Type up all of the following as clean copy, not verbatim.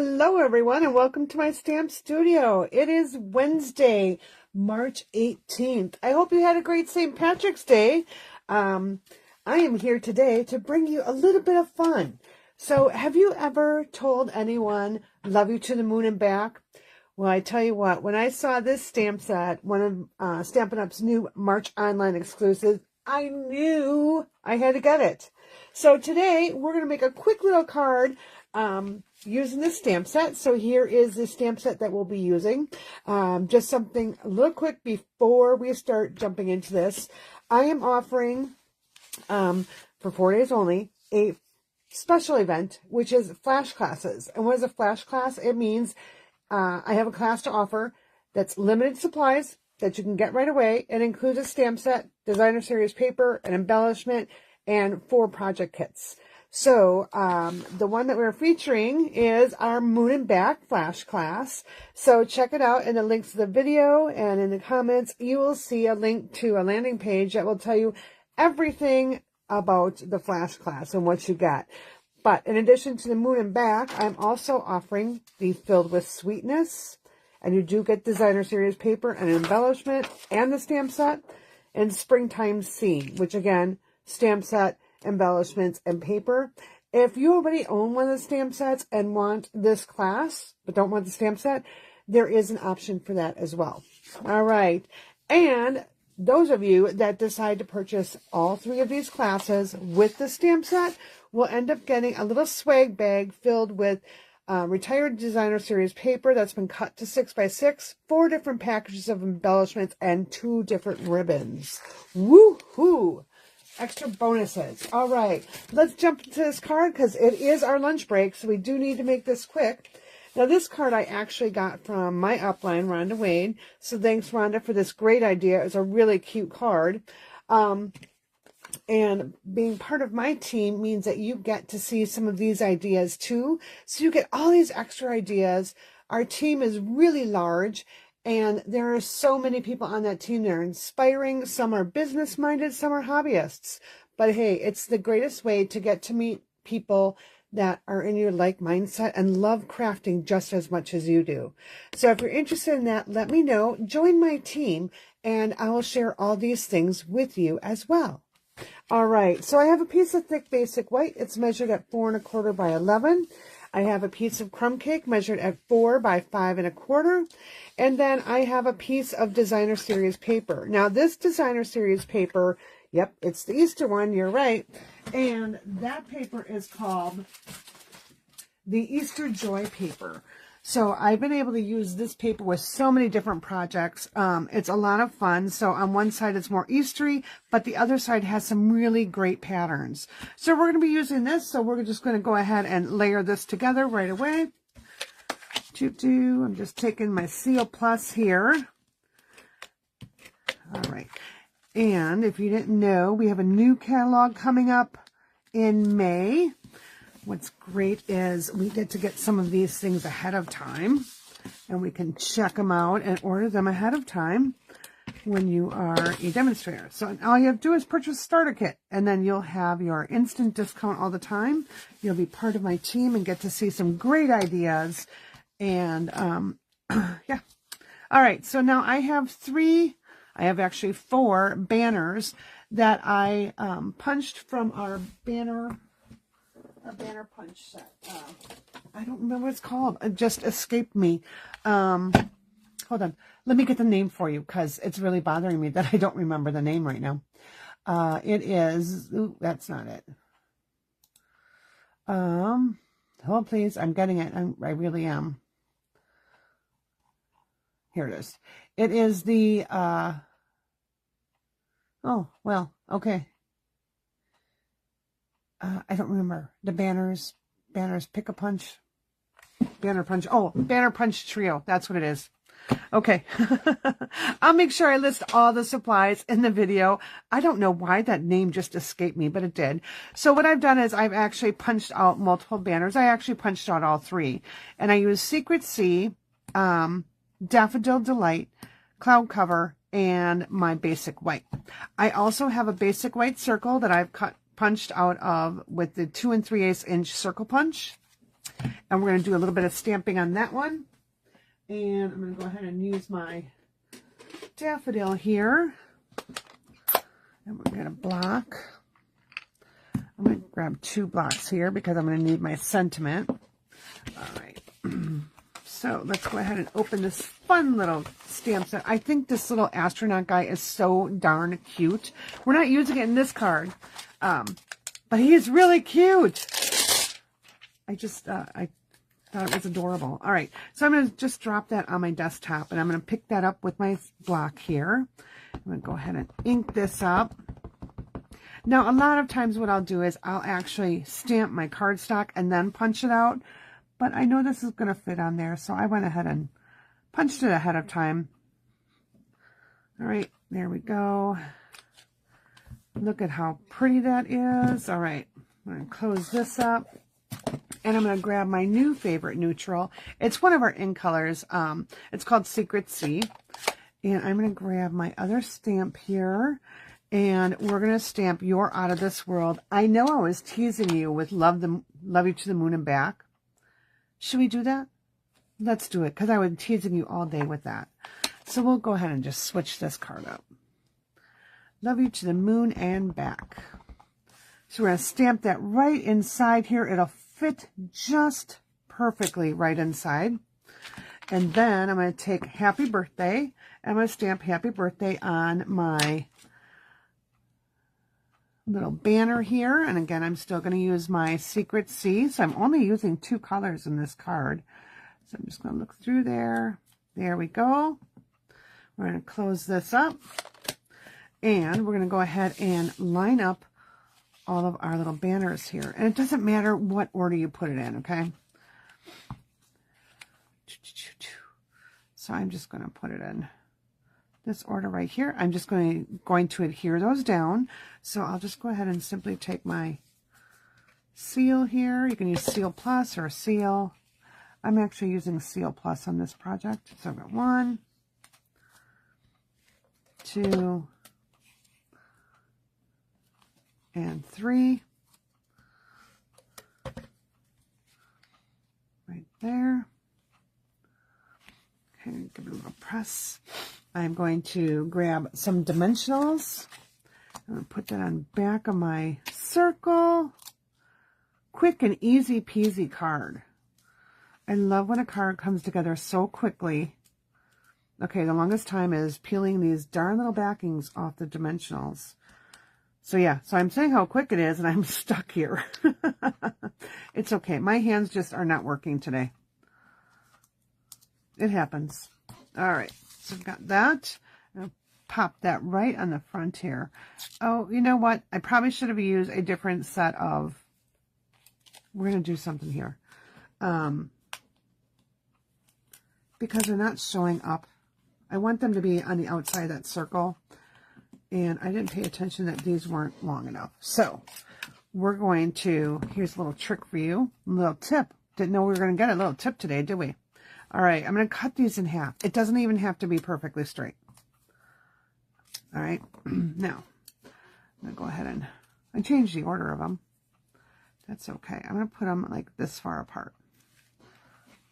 Hello everyone and welcome to my stamp studio. It is Wednesday, March 18th. I hope you had a great St. Patrick's Day. I am here today to bring you a little bit of fun. So have you ever told anyone, love you to the moon and back? Well, I tell you what, when I saw this stamp set, one of Stampin' Up's new March online exclusives, I knew I had to get it. So today we're going to make a quick little card using this stamp set. So here is the stamp set that we'll be using. Just something a little quick before we start jumping into this. I am offering, for 4 days only, a special event, which is flash classes. And what is a flash class? It means I have a class to offer that's limited supplies that you can get right away. It includes a stamp set, designer series paper, an embellishment, and 4 project kits. So the one that we're featuring is our Moon and Back Flash class. So check it out in the links to the video, and in the comments you will see a link to a landing page that will tell you everything about the Flash class and what you got. But in addition to the Moon and Back, I'm also offering the Filled with Sweetness, and you do get designer series paper and embellishment and the stamp set, and Springtime Scene, which again, stamp set, embellishments, and paper. If you already own one of the stamp sets and want this class but don't want the stamp set, there is an option for that as well. All right, and those of you that decide to purchase all 3 of these classes with the stamp set will end up getting a little swag bag filled with retired designer series paper that's been cut to 6x6, 4 different packages of embellishments, and 2 different ribbons. Woohoo! Extra bonuses. All right, let's jump into this card because it is our lunch break, so we do need to make this quick. Now, this card I actually got from my upline, Rhonda Wade. So thanks, Rhonda, for this great idea. It's a really cute card. And being part of my team means that you get to see some of these ideas too. So you get all these extra ideas. Our team is really large, and there are so many people on that team. They're inspiring. Some are business-minded, some are hobbyists. But hey, it's the greatest way to get to meet people that are in your like mindset and love crafting just as much as you do. So if you're interested in that, let me know. Join my team, and I will share all these things with you as well. All right, so I have a piece of thick basic white. It's measured at 4 1/4 by 11. I have a piece of crumb cake measured at 4 by 5 1/4. And then I have a piece of designer series paper. Now this designer series paper, yep, it's the Easter one, you're right. And that paper is called the Easter Joy paper. So I've been able to use this paper with so many different projects. It's a lot of fun. So on one side it's more Eastery, but the other side has some really great patterns. So we're going to be using this. So we're just going to go ahead and layer this together right away. I'm just taking my Seal Plus here. All right. And if you didn't know, we have a new catalog coming up in May. What's great is we get to get some of these things ahead of time, and we can check them out and order them ahead of time when you are a demonstrator. So all you have to do is purchase a starter kit, and then you'll have your instant discount all the time. You'll be part of my team and get to see some great ideas. And yeah. All right, so now I have actually 4 banners that I punched from our banner punch set. I don't remember what it's called. It just escaped me. Hold on. Let me get the name for you because it's really bothering me that I don't remember the name right now. It is, ooh, that's not it. Hold please. I'm getting it. I really am. Here it is. It is the, oh, well, okay. I don't remember the banners pick a punch, banner punch. Oh, banner punch trio. That's what it is. Okay. I'll make sure I list all the supplies in the video. I don't know why that name just escaped me, but it did. So what I've done is I've actually punched out multiple banners. I actually punched out all 3, and I used Secret Sea, Daffodil Delight, Cloud Cover, and my basic white. I also have a basic white circle that I've punched out of with the 2 3/8 inch circle punch. And we're going to do a little bit of stamping on that one. And I'm going to go ahead and use my daffodil here. And we're going to block. I'm going to grab 2 blocks here because I'm going to need my sentiment. All right. So let's go ahead and open this fun little stamp set. I think this little astronaut guy is so darn cute. We're not using it in this card, but he is really cute. I thought it was adorable. All right, so I'm going to just drop that on my desktop, and I'm going to pick that up with my block here. I'm going to go ahead and ink this up. Now, a lot of times what I'll do is I'll actually stamp my cardstock and then punch it out. But I know this is going to fit on there, so I went ahead and punched it ahead of time. All right, there we go. Look at how pretty that is. All right, I'm going to close this up. And I'm going to grab my new favorite neutral. It's one of our in colors. It's called Secret Sea. And I'm going to grab my other stamp here. And we're going to stamp You're Out of This World. I know I was teasing you with Love You to the Moon and Back. Should we do that? Let's do it, because I was teasing you all day with that. So we'll go ahead and just switch this card up. Love You to the Moon and Back. So we're going to stamp that right inside here. It'll fit just perfectly right inside. And then I'm going to take Happy Birthday, and I'm going to stamp Happy Birthday on my little banner here. And again, I'm still going to use my Secret Sea. So I'm only using 2 colors in this card. So I'm just going to look through there. There we go. We're going to close this up. And we're going to go ahead and line up all of our little banners here. And it doesn't matter what order you put it in, okay? So I'm just going to put it in this order right here. I'm just going to adhere those down. So I'll just go ahead and simply take my seal here. You can use Seal Plus or Seal. I'm actually using Seal Plus on this project. So I've got 1, 2, and 3. Right there. Okay, give it a little press. I'm going to grab some dimensionals. I'm going to put that on the back of my circle. Quick and easy peasy card. I love when a card comes together so quickly. Okay, the longest time is peeling these darn little backings off the dimensionals. So yeah, so I'm saying how quick it is, and I'm stuck here. It's okay. My hands just are not working today. It happens. All right, so I've got that. I'll pop that right on the front here. Oh, you know what? I probably should have used a different set of... We're going to do something here. Because they're not showing up. I want them to be on the outside of that circle. And I didn't pay attention that these weren't long enough. So we're going to... Here's a little trick for you. A little tip. Didn't know we were going to get a little tip today, did we? All right, I'm going to cut these in half. It doesn't even have to be perfectly straight. All right, now, I'm going to go ahead and I changed the order of them. That's okay. I'm going to put them like this far apart.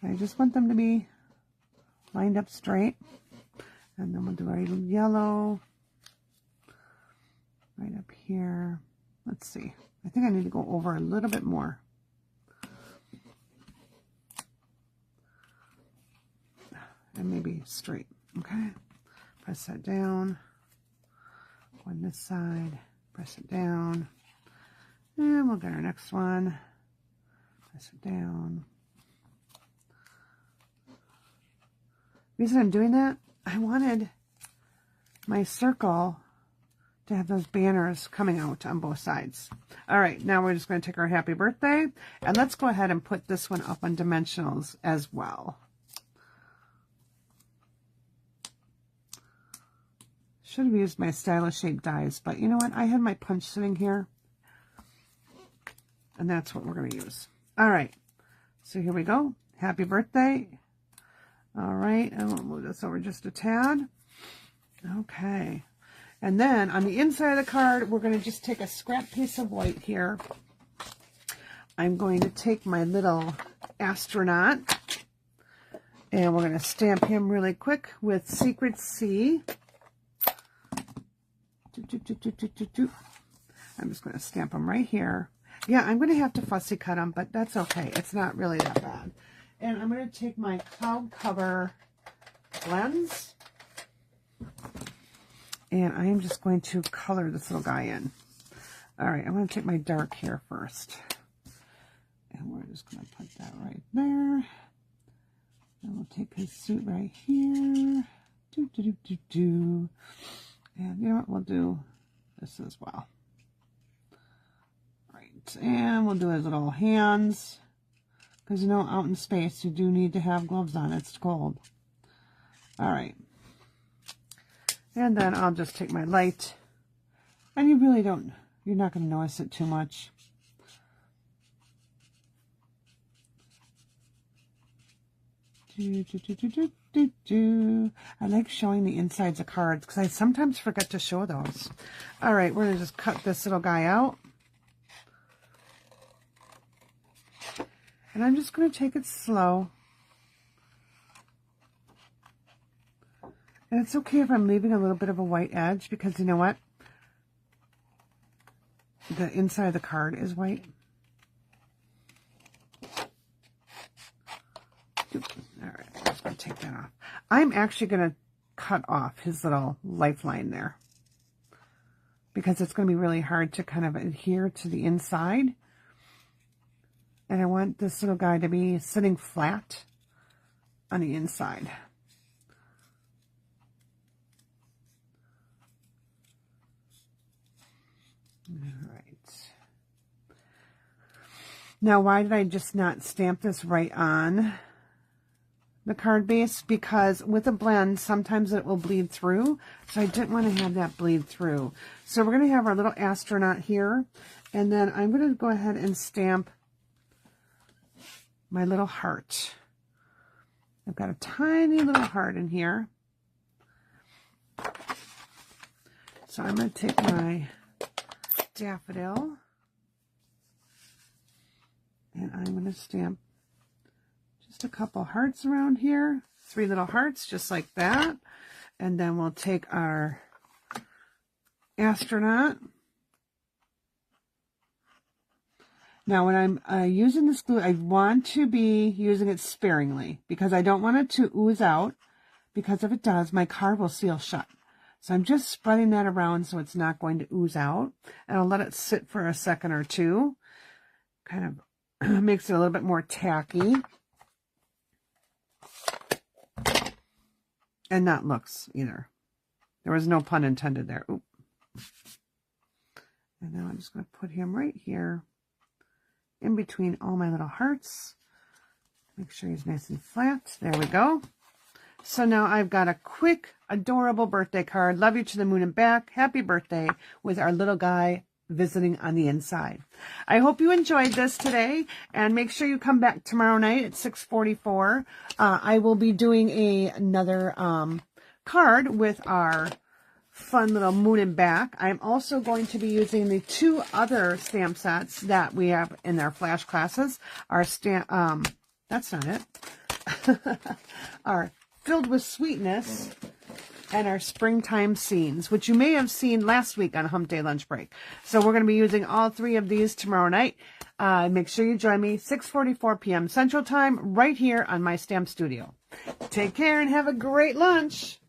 I just want them to be lined up straight. And then we'll do our yellow right up here. Let's see. I think I need to go over a little bit more. And maybe straight, okay? Press that down. Go on this side, press it down. And we'll get our next one. Press it down. The reason I'm doing that, I wanted my circle to have those banners coming out on both sides. All right, now we're just going to take our Happy Birthday, and let's go ahead and put this one up on dimensionals as well. Should have used my stylish shaped dies, but you know what? I had my punch sitting here, and that's what we're going to use. All right, so here we go. Happy birthday. All right, and we'll move this over just a tad. Okay, and then on the inside of the card, we're going to just take a scrap piece of white here. I'm going to take my little astronaut. And we're going to stamp him really quick with Secret C. I'm just going to stamp him right here. Yeah, I'm going to have to fussy cut him, but that's okay. It's not really that bad. And I'm going to take my cloud cover blends. And I am just going to color this little guy in. All right, I'm going to take my dark here first. And we're just going to put that right there. And we'll take his suit right here. And you know what? We'll do this as well. Right. And we'll do his little hands. Because, you know, out in space, you do need to have gloves on. It's cold. All right. And then I'll just take my light. And you really don't, you're not going to notice it too much. I like showing the insides of cards because I sometimes forget to show those. All right, we're going to just cut this little guy out. And I'm just going to take it slow. And it's okay if I'm leaving a little bit of a white edge because you know what? The inside of the card is white. All right, I'm just going to take that off. I'm actually going to cut off his little lifeline there because it's going to be really hard to kind of adhere to the inside. And I want this little guy to be sitting flat on the inside. All right. Now, why did I just not stamp this right on the card base? Because with a blend, sometimes it will bleed through. So I didn't want to have that bleed through. So we're going to have our little astronaut here. And then I'm going to go ahead and stamp my little heart. I've got a tiny little heart in here. So I'm going to take my daffodil. And I'm going to stamp just a couple hearts around here. 3 little hearts, just like that. And then we'll take our astronaut. Now, when I'm using this glue, I want to be using it sparingly because I don't want it to ooze out, because if it does, my card will seal shut. So I'm just spreading that around so it's not going to ooze out. And I'll let it sit for a second or two. Kind of makes it a little bit more tacky. And not looks either. There was no pun intended there. Oop. And now I'm just going to put him right here in between all my little hearts. Make sure he's nice and flat. There we go. So now I've got a quick, adorable birthday card. Love you to the moon and back. Happy birthday with our little guy visiting on the inside. I hope you enjoyed this today, and make sure you come back tomorrow night at 6:44. I will be doing another card with our fun little moon and back. I'm also going to be using the 2 other stamp sets that we have in our flash classes. Our stamp, that's not it. Our Filled with Sweetness and our Springtime Scenes, which you may have seen last week on Hump Day Lunch Break. So we're going to be using all 3 of these tomorrow night. Make sure you join me 6:44 p.m. Central Time right here on my stamp studio. Take care and have a great lunch.